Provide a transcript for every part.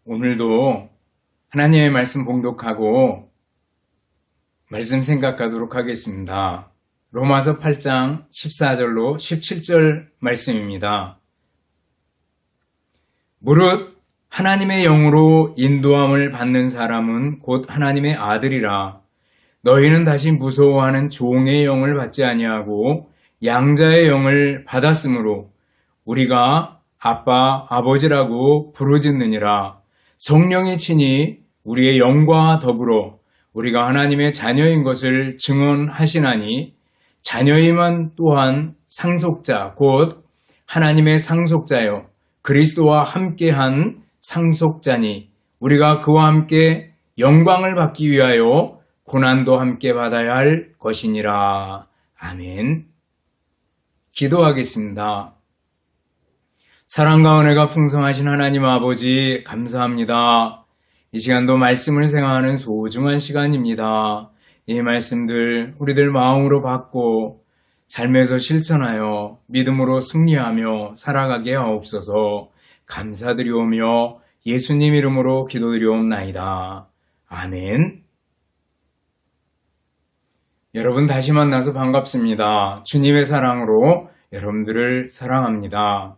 오늘도 하나님의 말씀 봉독하고 말씀 생각하도록 하겠습니다. 로마서 8장 14절로 17절 말씀입니다. 무릇 하나님의 영으로 인도함을 받는 사람은 곧 하나님의 아들이라. 너희는 다시 무서워하는 종의 영을 받지 아니하고 양자의 영을 받았으므로 우리가 아빠, 아버지라고 부르짖느니라. 성령이 친히 우리의 영과 더불어 우리가 하나님의 자녀인 것을 증언하시나니 자녀이면 또한 상속자 곧 하나님의 상속자요 그리스도와 함께한 상속자니 우리가 그와 함께 영광을 받기 위하여 고난도 함께 받아야 할 것이니라. 아멘. 기도하겠습니다. 사랑과 은혜가 풍성하신 하나님 아버지 감사합니다. 이 시간도 말씀을 생각하는 소중한 시간입니다. 이 말씀들 우리들 마음으로 받고 삶에서 실천하여 믿음으로 승리하며 살아가게 하옵소서. 감사드리오며 예수님 이름으로 기도드리옵나이다. 아멘. 여러분 다시 만나서 반갑습니다. 주님의 사랑으로 여러분들을 사랑합니다.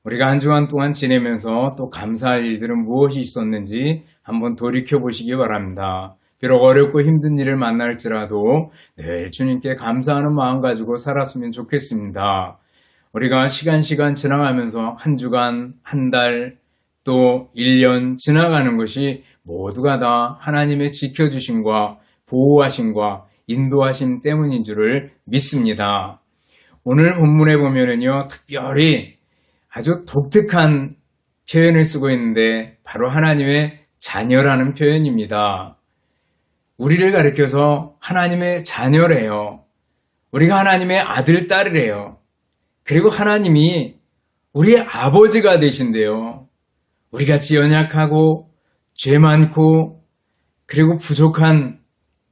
우리가 한 주간 동안 지내면서 또 감사할 일들은 무엇이 있었는지 한번 돌이켜보시기 바랍니다. 비록 어렵고 힘든 일을 만날지라도 늘 주님께 감사하는 마음 가지고 살았으면 좋겠습니다. 우리가 시간 지나가면서 한 주간, 한 달, 또 1년 지나가는 것이 모두가 다 하나님의 지켜주심과 보호하심과 인도하심 때문인 줄을 믿습니다. 오늘 본문에 보면은요, 특별히 아주 독특한 표현을 쓰고 있는데 바로 하나님의 자녀라는 표현입니다. 우리를 가리켜서 하나님의 자녀래요. 우리가 하나님의 아들, 딸이래요. 그리고 하나님이 우리의 아버지가 되신대요. 우리같이 연약하고 죄 많고 그리고 부족한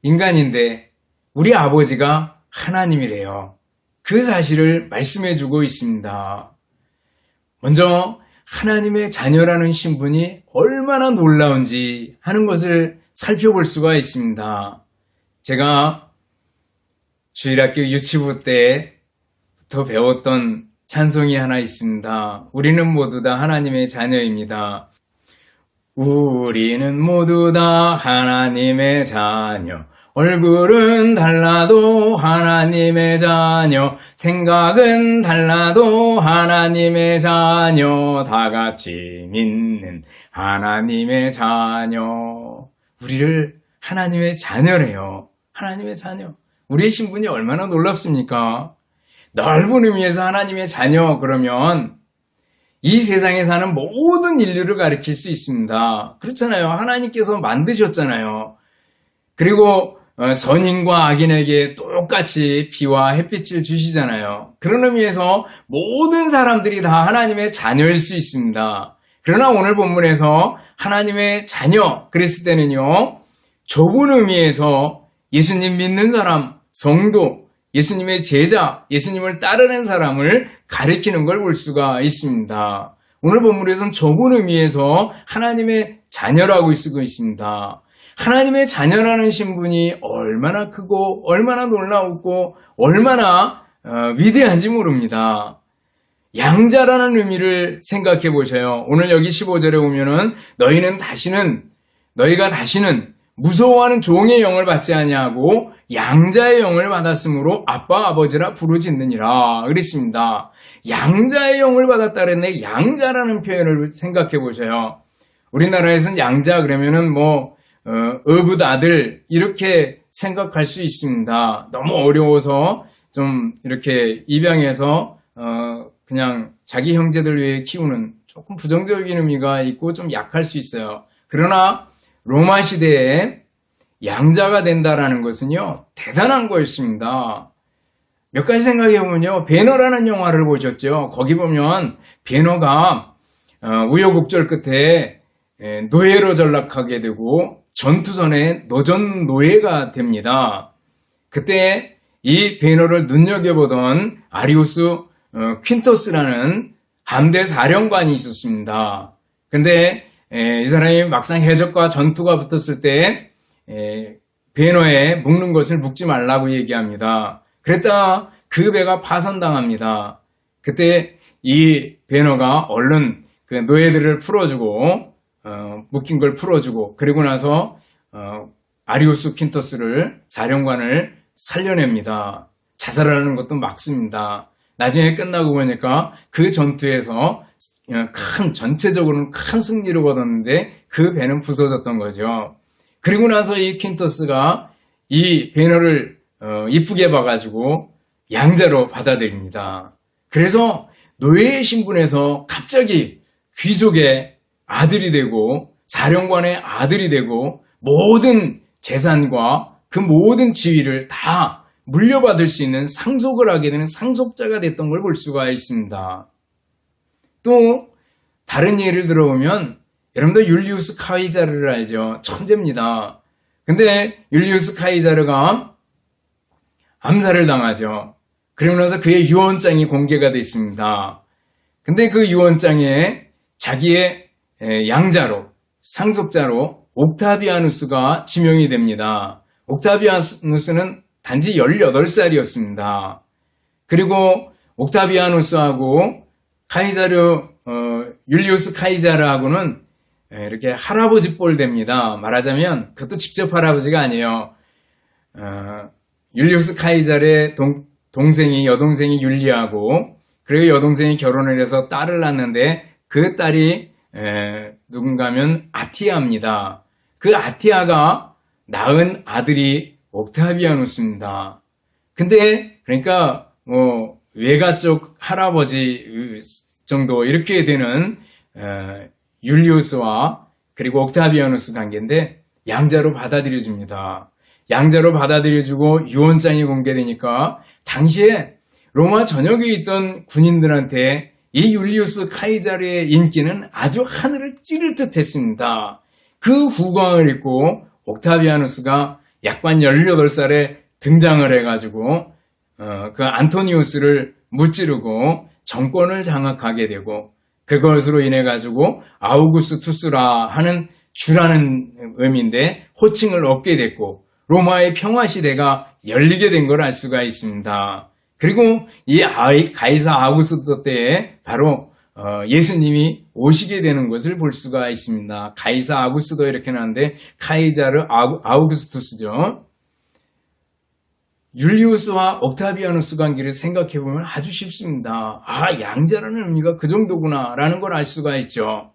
인간인데 우리 아버지가 하나님이래요. 그 사실을 말씀해 주고 있습니다. 먼저 하나님의 자녀라는 신분이 얼마나 놀라운지 하는 것을 살펴볼 수가 있습니다. 제가 주일학교 유치부 때부터 배웠던 찬송이 하나 있습니다. 우리는 모두 다 하나님의 자녀입니다. 우리는 모두 다 하나님의 자녀. 얼굴은 달라도 하나님의 자녀, 생각은 달라도 하나님의 자녀, 다 같이 믿는 하나님의 자녀. 우리를 하나님의 자녀래요. 하나님의 자녀. 우리의 신분이 얼마나 놀랍습니까? 넓은 의미에서 하나님의 자녀 그러면 이 세상에 사는 모든 인류를 가리킬 수 있습니다. 그렇잖아요. 하나님께서 만드셨잖아요. 그리고 선인과 악인에게 똑같이 비와 햇빛을 주시잖아요. 그런 의미에서 모든 사람들이 다 하나님의 자녀일 수 있습니다. 그러나 오늘 본문에서 하나님의 자녀 그랬을 때는요, 좁은 의미에서 예수님 믿는 사람, 성도, 예수님의 제자, 예수님을 따르는 사람을 가리키는 걸 볼 수가 있습니다. 오늘 본문에서는 좁은 의미에서 하나님의 자녀라고 쓰고 있습니다. 하나님의 자녀라는 신분이 얼마나 크고 얼마나 놀라웠고 얼마나 위대한지 모릅니다. 양자라는 의미를 생각해 보셔요. 오늘 여기 15절에 보면은 너희가 다시는 무서워하는 종의 영을 받지 아니하고 양자의 영을 받았으므로 아빠 아버지라 부르짖느니라 그랬습니다. 양자의 영을 받았다 그랬네. 양자라는 표현을 생각해 보셔요. 우리나라에서는 양자 그러면은 어붓 아들 이렇게 생각할 수 있습니다. 너무 어려워서 좀 이렇게 입양해서 그냥 자기 형제들 위해 키우는 조금 부정적인 의미가 있고 좀 약할 수 있어요. 그러나 로마 시대에 양자가 된다라는 것은요 대단한 거였습니다. 몇 가지 생각해보면요, 배너라는 영화를 보셨죠? 거기 보면 배너가 우여곡절 끝에 노예로 전락하게 되고 전투선에 노전 노예가 됩니다. 그때 이 배너를 눈여겨보던 아리우스 퀸토스라는 함대 사령관이 있었습니다. 근데 이 사람이 막상 해적과 전투가 붙었을 때 배너에 묶는 것을 묶지 말라고 얘기합니다. 그랬다가 그 배가 파손당합니다. 그때 이 배너가 얼른 그 노예들을 풀어주고 묶인 걸 풀어주고 그리고 나서 아리우스 퀸토스를 사령관을 살려냅니다. 자살하는 것도 막습니다. 나중에 끝나고 보니까 그 전투에서 전체적으로는 큰 승리를 거뒀는데 그 배는 부서졌던 거죠. 그리고 나서 이 퀸토스가 이 배너를 이쁘게 봐가지고 양자로 받아들입니다. 그래서 노예의 신분에서 갑자기 귀족의 아들이 되고 사령관의 아들이 되고 모든 재산과 그 모든 지위를 다 물려받을 수 있는 상속을 하게 되는 상속자가 됐던 걸 볼 수가 있습니다. 또 다른 예를 들어보면 여러분들 율리우스 카이자르를 알죠? 천재입니다. 근데 율리우스 카이자르가 암살을 당하죠. 그리고 나서 그의 유언장이 공개가 됐습니다. 근데 그 유언장에 자기의 양자로 상속자로 옥타비아누스가 지명이 됩니다. 옥타비아누스는 단지 18살이었습니다. 그리고 옥타비아누스하고 율리우스 카이자르하고는 이렇게 할아버지 뻘 됩니다. 말하자면 그것도 직접 할아버지가 아니에요. 율리우스 카이자르의 여동생이 율리아고 그리고 여동생이 결혼을 해서 딸을 낳는데 그 딸이 누군가면 아티아입니다. 그 아티아가 낳은 아들이 옥타비아누스입니다. 근데 그러니까 외가 쪽 할아버지 정도 이렇게 되는 율리우스와 그리고 옥타비아누스 관계인데 양자로 받아들여줍니다. 양자로 받아들여주고 유언장이 공개되니까 당시에 로마 전역에 있던 군인들한테 이 율리우스 카이자르의 인기는 아주 하늘을 찌를 듯 했습니다. 그 후광을 입고 옥타비아누스가 약관 18살에 등장을 해가지고 그 안토니우스를 무찌르고 정권을 장악하게 되고 그것으로 인해 가지고 아우구스투스라 하는 주라는 의미인데 호칭을 얻게 됐고 로마의 평화시대가 열리게 된 걸 알 수가 있습니다. 그리고 이 가이사 아우구스토 때에 바로 예수님이 오시게 되는 것을 볼 수가 있습니다. 가이사 아우구스토 이렇게 나왔는데 카이자르 아우구스투스죠. 율리우스와 옥타비아누스 관계를 생각해보면 아주 쉽습니다. 양자라는 의미가 그 정도구나 라는 걸 알 수가 있죠.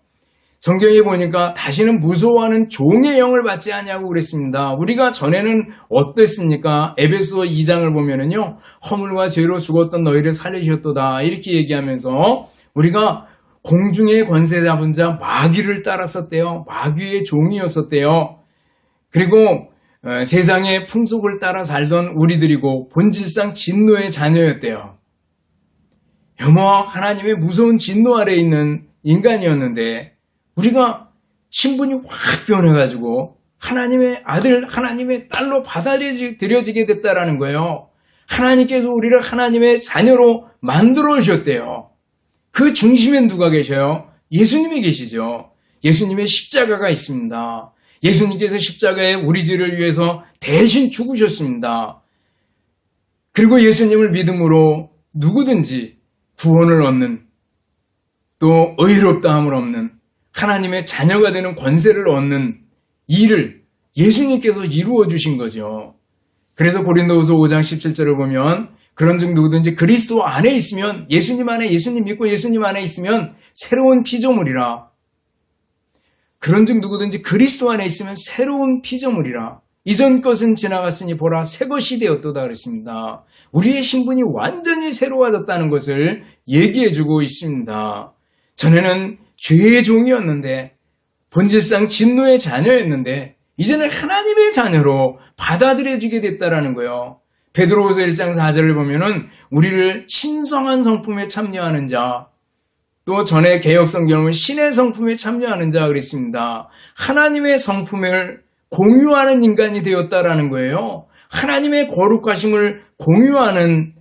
성경에 보니까 다시는 무서워하는 종의 영을 받지 않냐고 그랬습니다. 우리가 전에는 어땠습니까? 에베소 2장을 보면은요, 허물과 죄로 죽었던 너희를 살리셨도다 이렇게 얘기하면서 우리가 공중의 권세 잡은 자 마귀를 따랐었대요. 마귀의 종이었었대요. 그리고 세상의 풍속을 따라 살던 우리들이고 본질상 진노의 자녀였대요. 여호와 하나님의 무서운 진노 아래에 있는 인간이었는데 우리가 신분이 확 변해가지고 하나님의 아들, 하나님의 딸로 받아들여지게 됐다라는 거예요. 하나님께서 우리를 하나님의 자녀로 만들어 주셨대요. 그 중심엔 누가 계셔요? 예수님이 계시죠. 예수님의 십자가가 있습니다. 예수님께서 십자가에 우리 죄를 위해서 대신 죽으셨습니다. 그리고 예수님을 믿음으로 누구든지 구원을 얻는 또 의롭다함을 얻는 하나님의 자녀가 되는 권세를 얻는 일을 예수님께서 이루어 주신 거죠. 그래서 고린도후서 5장 17절을 보면 그런즉 누구든지 그리스도 안에 있으면 예수님 안에 예수님 믿고 예수님 안에 있으면 새로운 피조물이라. 그런즉 누구든지 그리스도 안에 있으면 새로운 피조물이라. 이전 것은 지나갔으니 보라 새 것이 되었도다 그랬습니다. 우리의 신분이 완전히 새로워졌다는 것을 얘기해주고 있습니다. 전에는 죄의 종이었는데 본질상 진노의 자녀였는데 이제는 하나님의 자녀로 받아들여지게 됐다라는 거예요. 베드로후서 1장 4절을 보면은 우리를 신성한 성품에 참여하는 자, 또 전에 개혁성경은 신의 성품에 참여하는 자 그랬습니다. 하나님의 성품을 공유하는 인간이 되었다라는 거예요. 하나님의 거룩하심을 공유하는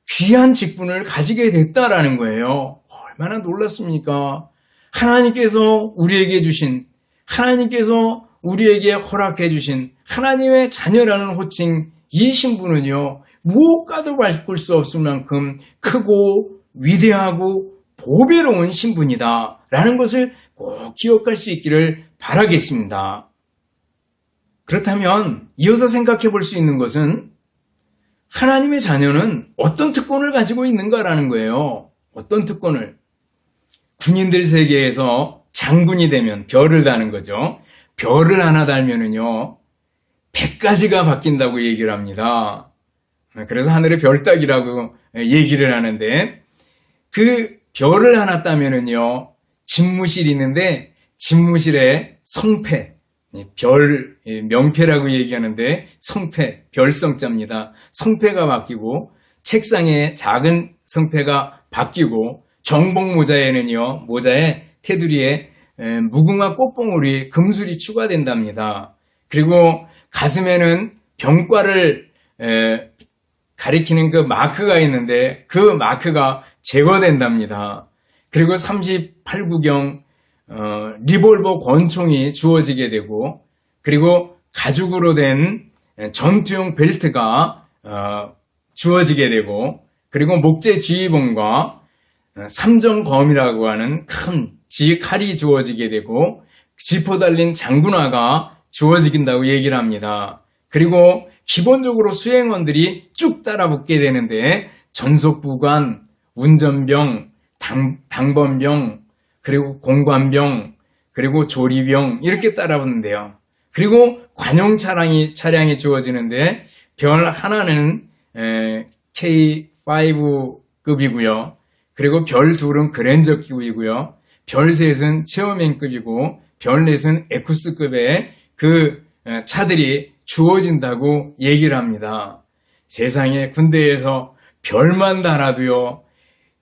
귀한 직분을 가지게 됐다라는 거예요. 얼마나 놀랐습니까? 하나님께서 우리에게 주신, 하나님께서 우리에게 허락해 주신 하나님의 자녀라는 호칭, 이 신분은요, 무엇과도 바꿀 수 없을 만큼 크고 위대하고 보배로운 신분이다 라는 것을 꼭 기억할 수 있기를 바라겠습니다. 그렇다면 이어서 생각해 볼 수 있는 것은 하나님의 자녀는 어떤 특권을 가지고 있는가라는 거예요. 어떤 특권을? 군인들 세계에서 장군이 되면 별을 다는 거죠. 별을 하나 달면은요, 100가지가 바뀐다고 얘기를 합니다. 그래서 하늘의 별따기라고 얘기를 하는데, 그 별을 하나 따면은요, 집무실이 있는데, 집무실에 성패, 별, 명패라고 얘기하는데, 성패, 별성자입니다. 성패가 바뀌고, 책상에 작은 성패가 바뀌고, 정복 모자에는요, 모자에 테두리에 무궁화 꽃봉오리, 금술이 추가된답니다. 그리고 가슴에는 병과를 가리키는 그 마크가 있는데 그 마크가 제거된답니다. 그리고 38구경 리볼버 권총이 주어지게 되고, 그리고 가죽으로 된 전투용 벨트가 주어지게 되고, 그리고 목재 지휘봉과 삼정검이라고 하는 큰 칼이 주어지게 되고, 지포 달린 장군화가 주어지긴다고 얘기를 합니다. 그리고 기본적으로 수행원들이 쭉 따라붙게 되는데, 전속부관, 운전병, 당번병, 그리고 공관병, 그리고 조리병, 이렇게 따라붙는데요. 그리고 관용 차량이 주어지는데, 별 하나는 K5급이고요. 그리고 별 둘은 그랜저급이고요. 별 셋은 체어맨급이고, 별 넷은 에쿠스급의 그 차들이 주어진다고 얘기를 합니다. 세상에 군대에서 별만 달아도요,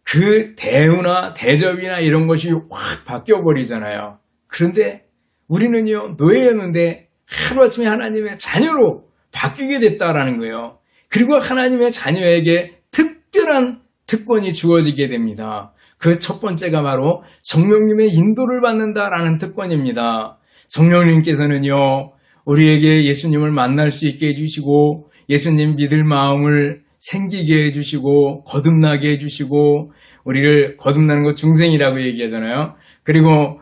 그 대우나 대접이나 이런 것이 확 바뀌어버리잖아요. 그런데 우리는요, 노예였는데 하루아침에 하나님의 자녀로 바뀌게 됐다라는 거예요. 그리고 하나님의 자녀에게 특별한 특권이 주어지게 됩니다. 그 첫 번째가 바로 성령님의 인도를 받는다라는 특권입니다. 성령님께서는요, 우리에게 예수님을 만날 수 있게 해주시고, 예수님 믿을 마음을 생기게 해주시고, 거듭나게 해주시고, 우리를 거듭나는 것 중생이라고 얘기하잖아요. 그리고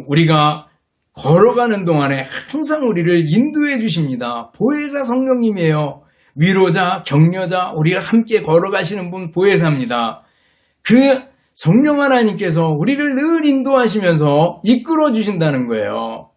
우리가 걸어가는 동안에 항상 우리를 인도해 주십니다. 보혜사 성령님이에요. 위로자, 격려자, 우리가 함께 걸어가시는 분 보혜사입니다. 그 성령 하나님께서 우리를 늘 인도하시면서 이끌어 주신다는 거예요.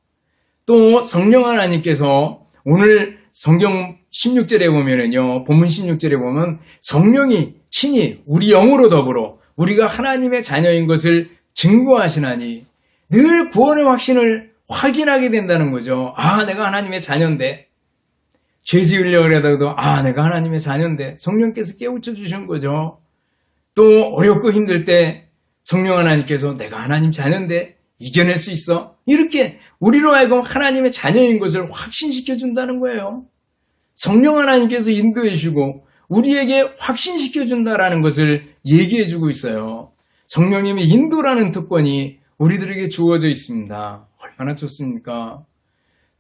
또 성령 하나님께서 오늘 성경 16절에 보면은요, 본문 16절에 보면 성령이 친히 우리 영으로 더불어 우리가 하나님의 자녀인 것을 증거하시나니, 늘 구원의 확신을 확인하게 된다는 거죠. 아, 내가 하나님의 자녀인데. 죄 지으려고 그러다가도 내가 하나님의 자녀인데 성령께서 깨우쳐 주신 거죠. 또 어렵고 힘들 때 성령 하나님께서 내가 하나님 자녀인데 이겨낼 수 있어. 이렇게 우리로 하여금 하나님의 자녀인 것을 확신시켜 준다는 거예요. 성령 하나님께서 인도해 주시고 우리에게 확신시켜 준다라는 것을 얘기해 주고 있어요. 성령님의 인도라는 특권이 우리들에게 주어져 있습니다. 얼마나 좋습니까?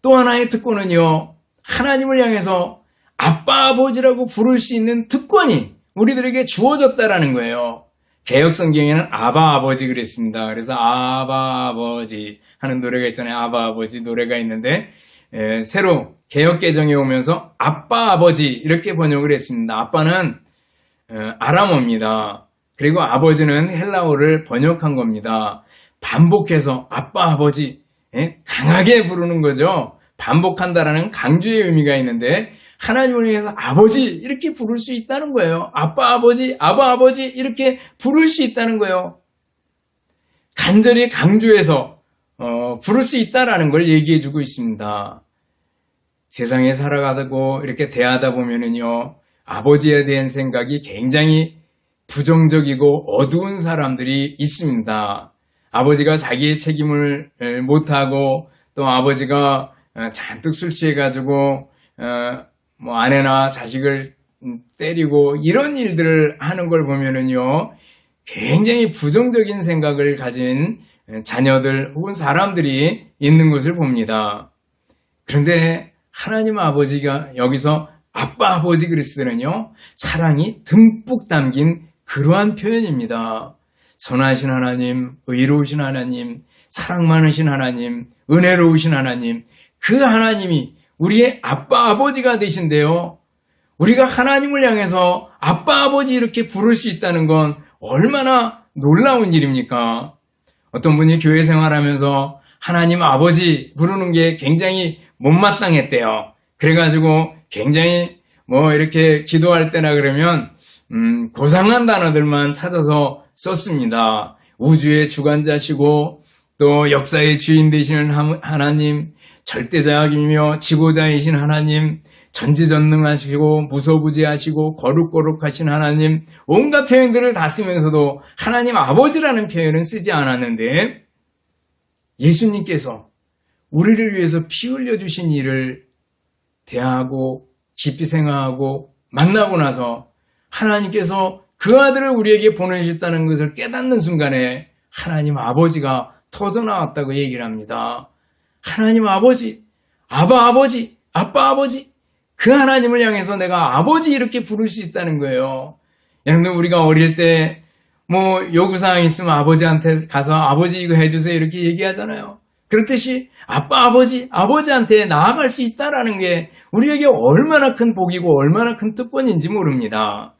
또 하나의 특권은요, 하나님을 향해서 아빠 아버지라고 부를 수 있는 특권이 우리들에게 주어졌다라는 거예요. 개역 성경에는 아바 아버지 그랬습니다. 그래서 아바 아버지 하는 노래가 있잖아요. 아바 아버지 노래가 있는데, 새로 개역 개정에 오면서 아빠 아버지 이렇게 번역을 했습니다. 아빠는 아람어입니다. 그리고 아버지는 헬라어를 번역한 겁니다. 반복해서 아빠 아버지, 강하게 부르는 거죠. 반복한다라는 강조의 의미가 있는데, 하나님을 위해서 아버지 이렇게 부를 수 있다는 거예요. 아빠 아버지, 아바 아버지 이렇게 부를 수 있다는 거예요. 간절히 강조해서 부를 수 있다라는 걸 얘기해 주고 있습니다. 세상에 살아가고 이렇게 대하다 보면은요, 아버지에 대한 생각이 굉장히 부정적이고 어두운 사람들이 있습니다. 아버지가 자기의 책임을 못하고, 또 아버지가 잔뜩 술 취해가지고 아내나 자식을 때리고 이런 일들을 하는 걸 보면은요, 굉장히 부정적인 생각을 가진 자녀들 혹은 사람들이 있는 것을 봅니다. 그런데 하나님 아버지가 여기서 아빠 아버지 그리스도는요, 사랑이 듬뿍 담긴 그러한 표현입니다. 선하신 하나님, 의로우신 하나님, 사랑 많으신 하나님, 은혜로우신 하나님, 그 하나님이 우리의 아빠 아버지가 되신데요. 우리가 하나님을 향해서 아빠 아버지 이렇게 부를 수 있다는 건 얼마나 놀라운 일입니까? 어떤 분이 교회 생활하면서 하나님 아버지 부르는 게 굉장히 못마땅했대요. 그래가지고 굉장히 이렇게 기도할 때나 그러면 고상한 단어들만 찾아서 썼습니다. 우주의 주관자시고 또 역사의 주인 되시는 하나님, 절대자이며 지고자이신 하나님, 전지전능하시고 무소부지하시고 거룩거룩하신 하나님, 온갖 표현들을 다 쓰면서도 하나님 아버지라는 표현은 쓰지 않았는데, 예수님께서 우리를 위해서 피 흘려주신 일을 대하고 깊이 생각하고 만나고 나서 하나님께서 그 아들을 우리에게 보내주셨다는 것을 깨닫는 순간에 하나님 아버지가 터져나왔다고 얘기를 합니다. 하나님 아버지, 아빠 아버지, 그 하나님을 향해서 내가 아버지 이렇게 부를 수 있다는 거예요. 여러분들 우리가 어릴 때 요구사항 있으면 아버지한테 가서 아버지 이거 해주세요 이렇게 얘기하잖아요. 그렇듯이 아빠 아버지한테 나아갈 수 있다라는 게 우리에게 얼마나 큰 복이고 얼마나 큰 특권인지 모릅니다.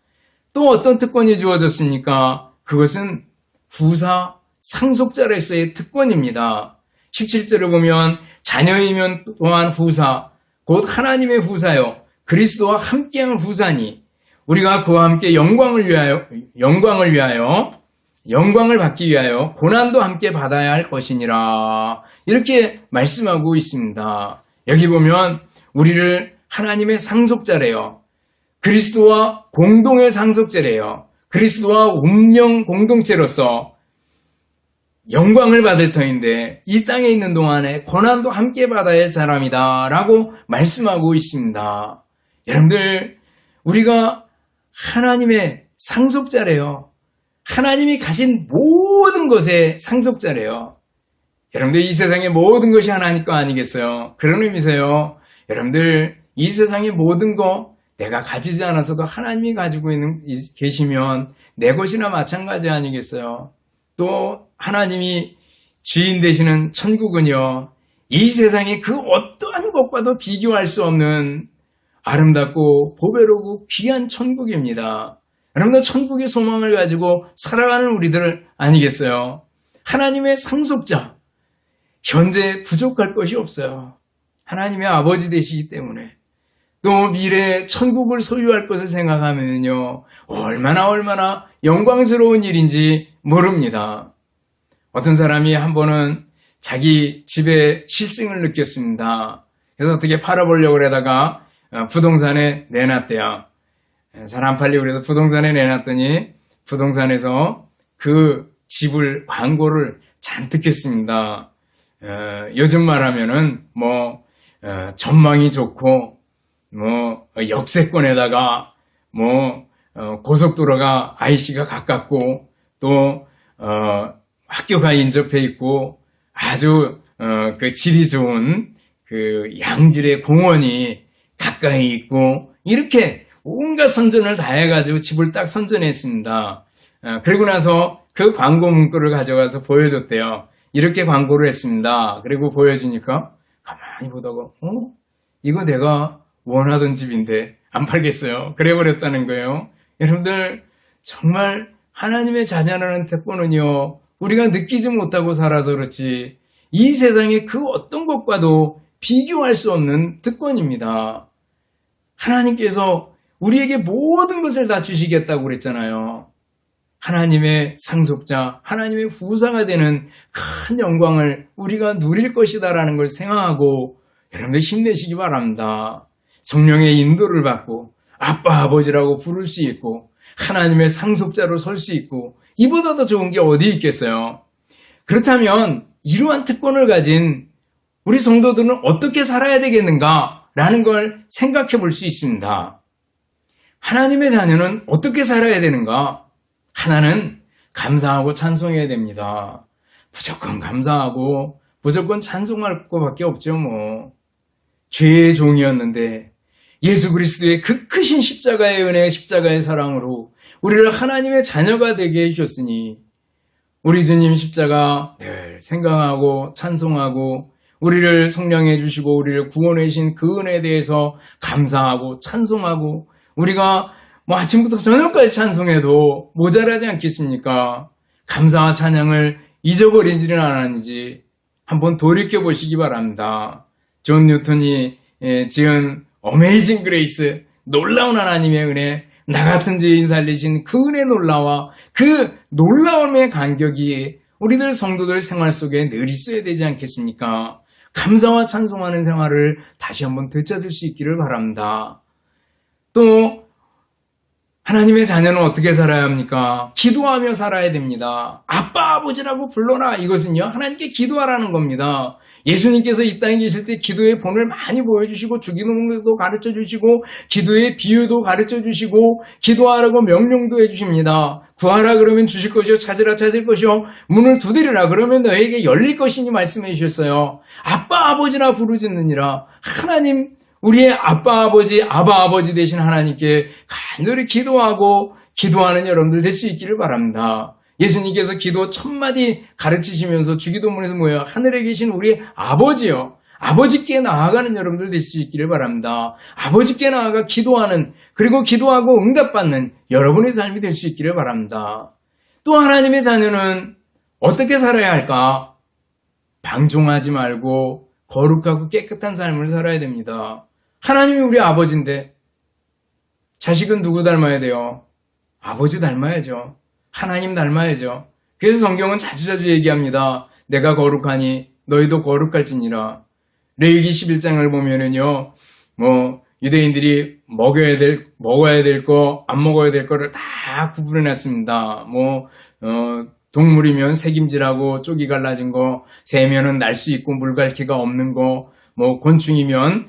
또 어떤 특권이 주어졌습니까? 그것은 후사 상속자로서의 특권입니다. 17절을 보면 자녀이면 또한 후사, 곧 하나님의 후사요 그리스도와 함께한 후사니 우리가 그와 함께 영광을 받기 위하여 고난도 함께 받아야 할 것이니라. 이렇게 말씀하고 있습니다. 여기 보면 우리를 하나님의 상속자래요. 그리스도와 공동의 상속자래요. 그리스도와 운명 공동체로서 영광을 받을 터인데 이 땅에 있는 동안에 고난도 함께 받아야 할 사람이다 라고 말씀하고 있습니다. 여러분들 우리가 하나님의 상속자래요. 하나님이 가진 모든 것의 상속자래요. 여러분들 이 세상의 모든 것이 하나님 거 아니겠어요? 그런 의미세요. 여러분들 이 세상의 모든 거 내가 가지지 않아서도 하나님이 가지고 계시면 내 것이나 마찬가지 아니겠어요? 또 하나님이 주인 되시는 천국은요, 이 세상의 그 어떠한 것과도 비교할 수 없는 아름답고 보배롭고 귀한 천국입니다. 여러분들 천국의 소망을 가지고 살아가는 우리들 아니겠어요? 하나님의 상속자, 현재 부족할 것이 없어요. 하나님의 아버지 되시기 때문에. 또 미래에 천국을 소유할 것을 생각하면요, 얼마나 영광스러운 일인지 모릅니다. 어떤 사람이 한 번은 자기 집에 실증을 느꼈습니다. 그래서 어떻게 팔아보려고 그러다가 부동산에 내놨대요. 잘 안 팔리고 그래서 부동산에 내놨더니 부동산에서 그 집을 광고를 잔뜩 했습니다. 요즘 말하면은 전망이 좋고 역세권에다가 고속도로가 IC가 가깝고 또 학교가 인접해 있고 아주 그 질이 좋은 그 양질의 공원이 가까이 있고 이렇게 온갖 선전을 다 해가지고 집을 딱 선전했습니다. 그리고 나서 그 광고 문구를 가져가서 보여줬대요. 이렇게 광고를 했습니다. 그리고 보여주니까 가만히 보다가 이거 내가 원하던 집인데 안 팔겠어요. 그래버렸다는 거예요. 여러분들 정말 하나님의 자녀라는 특권은요, 우리가 느끼지 못하고 살아서 그렇지 이 세상의 그 어떤 것과도 비교할 수 없는 특권입니다. 하나님께서 우리에게 모든 것을 다 주시겠다고 그랬잖아요. 하나님의 상속자, 하나님의 후사가 되는 큰 영광을 우리가 누릴 것이다라는 걸 생각하고 여러분들 힘내시기 바랍니다. 성령의 인도를 받고 아빠 아버지라고 부를 수 있고 하나님의 상속자로 설 수 있고 이보다 더 좋은 게 어디 있겠어요? 그렇다면 이러한 특권을 가진 우리 성도들은 어떻게 살아야 되겠는가라는 걸 생각해 볼 수 있습니다. 하나님의 자녀는 어떻게 살아야 되는가? 하나는 감사하고 찬송해야 됩니다. 무조건 감사하고 무조건 찬송할 것밖에 없죠, 뭐. 죄의 종이었는데 예수 그리스도의 그 크신 십자가의 은혜, 십자가의 사랑으로 우리를 하나님의 자녀가 되게 해주셨으니 우리 주님 십자가 늘 생각하고 찬송하고 우리를 성령해 주시고 우리를 구원해 주신 그 은혜에 대해서 감사하고 찬송하고 우리가 뭐 아침부터 저녁까지 찬송해도 모자라지 않겠습니까? 감사와 찬양을 잊어버리지는 않았는지 한번 돌이켜 보시기 바랍니다. 존 뉴턴이 지은 어메이징 그레이스, 놀라운 하나님의 은혜, 나 같은 죄인 살리신 그 은혜 놀라와 그 놀라움의 간격이 우리들 성도들 생활 속에 늘 있어야 되지 않겠습니까? 감사와 찬송하는 생활을 다시 한번 되찾을 수 있기를 바랍니다. 또 하나님의 자녀는 어떻게 살아야 합니까? 기도하며 살아야 됩니다. 아빠, 아버지라고 불러라. 이것은요, 하나님께 기도하라는 겁니다. 예수님께서 이 땅에 계실 때 기도의 본을 많이 보여주시고, 주기도문도 가르쳐 주시고, 기도의 비유도 가르쳐 주시고, 기도하라고 명령도 해주십니다. 구하라 그러면 주실 것이요, 찾으라 찾을 것이요, 문을 두드리라 그러면 너에게 열릴 것이니 말씀해 주셨어요. 아빠, 아버지라 부르짖느니라. 하나님, 우리의 아빠, 아버지, 아바, 아버지 되신 하나님께 간절히 기도하고 기도하는 여러분들 될 수 있기를 바랍니다. 예수님께서 기도 1000마디 가르치시면서 주기도문에서 뭐예요? 하늘에 계신 우리 아버지요. 아버지께 나아가는 여러분들 될 수 있기를 바랍니다. 아버지께 나아가 기도하는, 그리고 기도하고 응답받는 여러분의 삶이 될 수 있기를 바랍니다. 또 하나님의 자녀는 어떻게 살아야 할까? 방종하지 말고 거룩하고 깨끗한 삶을 살아야 됩니다. 하나님이 우리 아버지인데 자식은 누구 닮아야 돼요? 아버지 닮아야죠. 하나님 닮아야죠. 그래서 성경은 자주자주 얘기합니다. 내가 거룩하니 너희도 거룩할지니라. 레위기 11장을 보면은요, 유대인들이 먹어야 될 거, 안 먹어야 될 거를 다 구분해 놨습니다. 동물이면 새김질하고 쪽이 갈라진 거, 새면은 날 수 있고 물갈퀴가 없는 거, 곤충이면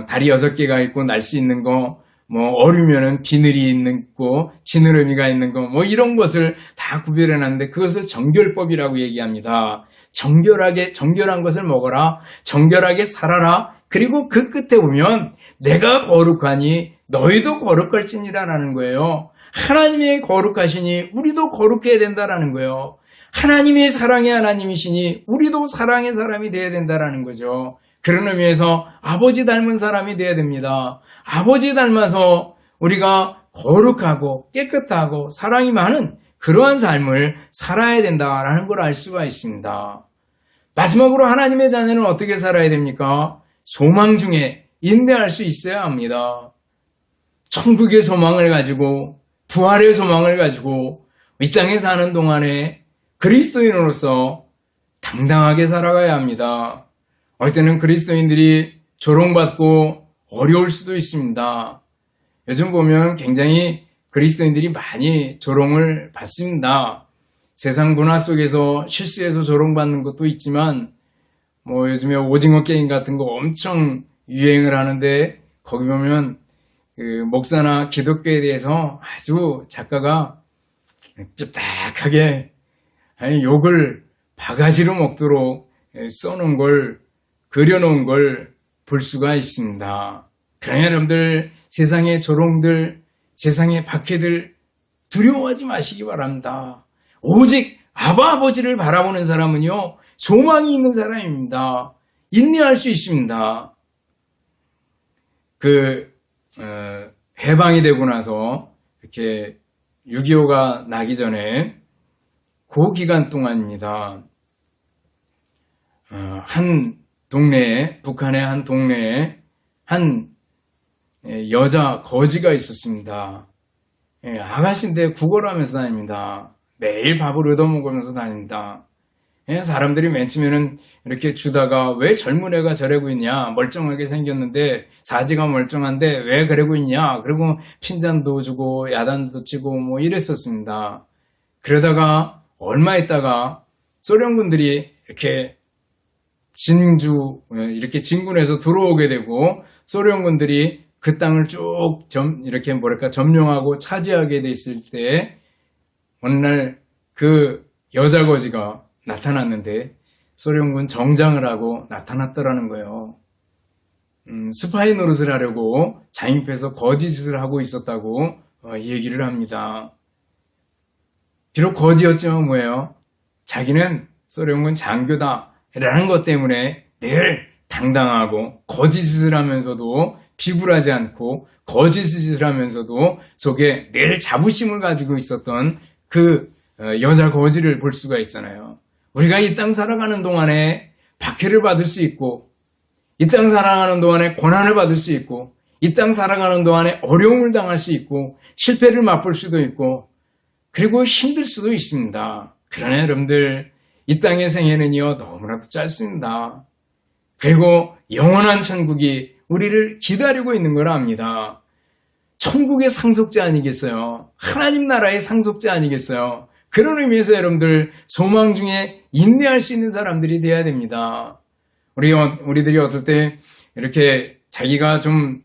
다리 6개가 있고 날 수 있는 거, 어류면은 비늘이 있고 지느러미가 있는 거, 이런 것을 다 구별해 놨는데 그것을 정결법이라고 얘기합니다. 정결한 것을 먹어라. 정결하게 살아라. 그리고 그 끝에 보면 내가 거룩하니 너희도 거룩할지니라라는 거예요. 하나님이 거룩하시니 우리도 거룩해야 된다라는 거예요. 하나님이 사랑의 하나님이시니 우리도 사랑의 사람이 되어야 된다라는 거죠. 그런 의미에서 아버지 닮은 사람이 되어야 됩니다. 아버지 닮아서 우리가 거룩하고 깨끗하고 사랑이 많은 그러한 삶을 살아야 된다라는 걸 알 수가 있습니다. 마지막으로 하나님의 자녀는 어떻게 살아야 됩니까? 소망 중에 인내할 수 있어야 합니다. 천국의 소망을 가지고 부활의 소망을 가지고 이 땅에 사는 동안에 그리스도인으로서 당당하게 살아가야 합니다. 어떨 때는 그리스도인들이 조롱받고 어려울 수도 있습니다. 요즘 보면 굉장히 그리스도인들이 많이 조롱을 받습니다. 세상 문화 속에서 실수해서 조롱받는 것도 있지만 요즘에 오징어 게임 같은 거 엄청 유행을 하는데 거기 보면 그 목사나 기독교에 대해서 아주 작가가 뾰딱하게 욕을 바가지로 먹도록 써놓은 걸, 그려놓은 걸 볼 수가 있습니다. 그러나 여러분들 세상의 조롱들, 세상의 박해들 두려워하지 마시기 바랍니다. 오직 아버지를 바라보는 사람은요, 소망이 있는 사람입니다. 인내할 수 있습니다. 해방이 되고 나서 이렇게 6.25가 나기 전에 그 기간 동안입니다. 북한의 한 동네에 한 여자 거지가 있었습니다. 아가씨인데 구걸을 하면서 다닙니다. 매일 밥을 얻어먹으면서 다닙니다. 사람들이 맨 처음에는 이렇게 주다가 왜 젊은 애가 저러고 있냐, 멀쩡하게 생겼는데 사지가 멀쩡한데 왜 그러고 있냐, 그리고 핀잔도 주고 야단도 치고 이랬었습니다. 그러다가 얼마 있다가 소련군들이 이렇게 진군해서 들어오게 되고 소련군들이 그 땅을 쭉 점령하고 차지하게 됐을 때 어느 날 그 여자 거지가 나타났는데 소련군 정장을 하고 나타났더라는 거예요. 스파이 노릇을 하려고 잠입해서 거짓을 하고 있었다고 얘기를 합니다. 비록 거지였지만 뭐예요? 자기는 소련군 장교다라는 것 때문에 늘 당당하고 거짓을 하면서도 비굴하지 않고 거짓을 하면서도 속에 늘 자부심을 가지고 있었던 그 여자 거지를 볼 수가 있잖아요. 우리가 이 땅 살아가는 동안에 박해를 받을 수 있고 이 땅 살아가는 동안에 고난을 받을 수 있고 이 땅 살아가는 동안에 어려움을 당할 수 있고 실패를 맛볼 수도 있고 그리고 힘들 수도 있습니다. 그러나 여러분들 이 땅의 생애는요 너무나도 짧습니다. 그리고 영원한 천국이 우리를 기다리고 있는 걸 압니다. 천국의 상속자 아니겠어요? 하나님 나라의 상속자 아니겠어요? 그런 의미에서 여러분들 소망 중에 인내할 수 있는 사람들이 돼야 됩니다. 우리들이 어떨 때 이렇게 자기가 좀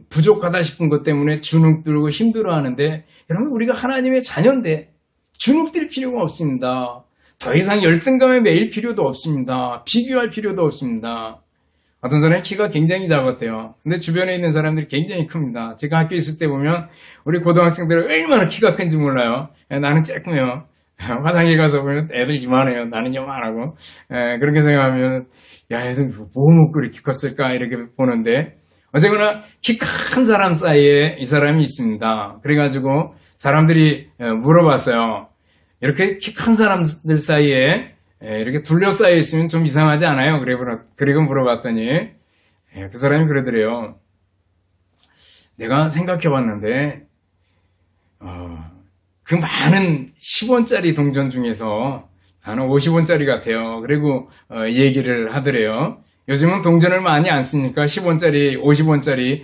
부족하다 싶은 것 때문에 주눅 들고 힘들어 하는데 여러분 우리가 하나님의 자녀인데 주눅 들 필요가 없습니다. 더 이상 열등감에 매일 필요도 없습니다. 비교할 필요도 없습니다. 어떤 사람이 키가 굉장히 작았대요. 근데 주변에 있는 사람들이 굉장히 큽니다. 제가 학교에 있을 때 보면 우리 고등학생들은 얼마나 키가 큰지 몰라요. 나는 쬐끔해요. 화장실 가서 보면 애들 이만해요. 나는 요만하고. 그렇게 생각하면 야, 애들 뭐 먹고 이렇게 컸을까 이렇게 보는데 어쨌거나 키 큰 사람 사이에 이 사람이 있습니다. 그래가지고 사람들이 물어봤어요. 이렇게 키 큰 사람들 사이에 이렇게 둘러싸여 있으면 좀 이상하지 않아요? 그리고 물어봤더니 그 사람이 그러더래요. 내가 생각해봤는데 그 많은 10원짜리 동전 중에서 나는 50원짜리 같아요. 그리고 얘기를 하더래요. 요즘은 동전을 많이 안 쓰니까 10원짜리, 50원짜리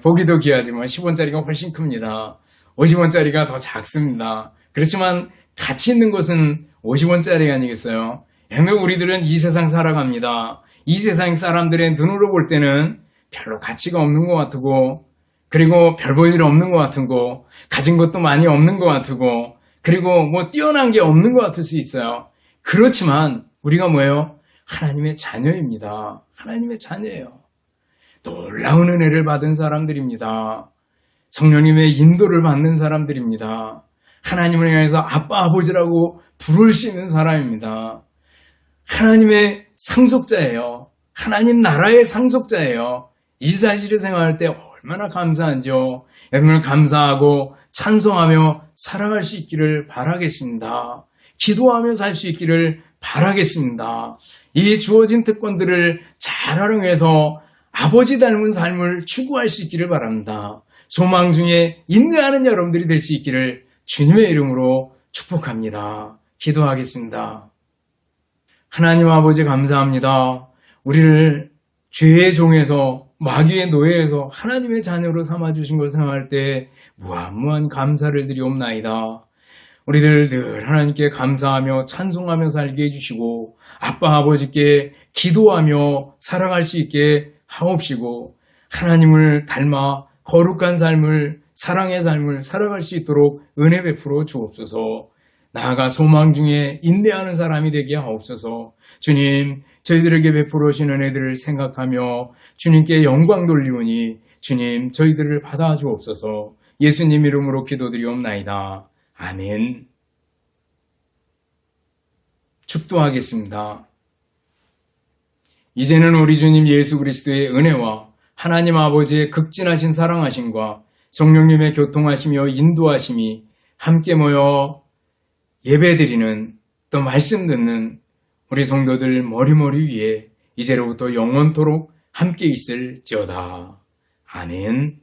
보기도 귀하지만 10원짜리가 훨씬 큽니다. 50원짜리가 더 작습니다. 그렇지만 가치 있는 것은 50원짜리 아니겠어요? 여러분 우리들은 이 세상 살아갑니다. 이 세상 사람들의 눈으로 볼 때는 별로 가치가 없는 것 같고 그리고 별 볼 일 없는 것 같고 가진 것도 많이 없는 것 같고 그리고 뭐 뛰어난 게 없는 것 같을 수 있어요. 그렇지만 우리가 뭐예요? 하나님의 자녀입니다. 하나님의 자녀예요. 놀라운 은혜를 받은 사람들입니다. 성령님의 인도를 받는 사람들입니다. 하나님을 향해서 아빠 아버지라고 부를 수 있는 사람입니다. 하나님의 상속자예요. 하나님 나라의 상속자예요. 이 사실을 생각할 때 얼마나 감사한지요. 여러분을 감사하고 찬송하며 살아갈 수 있기를 바라겠습니다. 기도하며 살 수 있기를 바라겠습니다. 이 주어진 특권들을 잘 활용해서 아버지 닮은 삶을 추구할 수 있기를 바랍니다. 소망 중에 인내하는 여러분들이 될 수 있기를 주님의 이름으로 축복합니다. 기도하겠습니다. 하나님 아버지 감사합니다. 우리를 죄의 종에서 마귀의 노예에서 하나님의 자녀로 삼아주신 걸 생각할 때 무한무한 감사를 드리옵나이다. 우리들 늘 하나님께 감사하며 찬송하며 살게 해주시고 아빠 아버지께 기도하며 살아갈 수 있게 하옵시고 하나님을 닮아 거룩한 삶을 사랑의 삶을 살아갈 수 있도록 은혜 베풀어 주옵소서. 나아가 소망 중에 인내하는 사람이 되게 하옵소서. 주님, 저희들에게 베풀어 주신 은혜들을 생각하며 주님께 영광 돌리오니 주님, 저희들을 받아 주옵소서. 예수님 이름으로 기도드리옵나이다. 아멘. 축도하겠습니다. 이제는 우리 주님 예수 그리스도의 은혜와 하나님 아버지의 극진하신 사랑하심과 성령님의 교통하시며 인도하심이 함께 모여 예배드리는 또 말씀 듣는 우리 성도들 머리머리 위에 이제로부터 영원토록 함께 있을지어다. 아멘.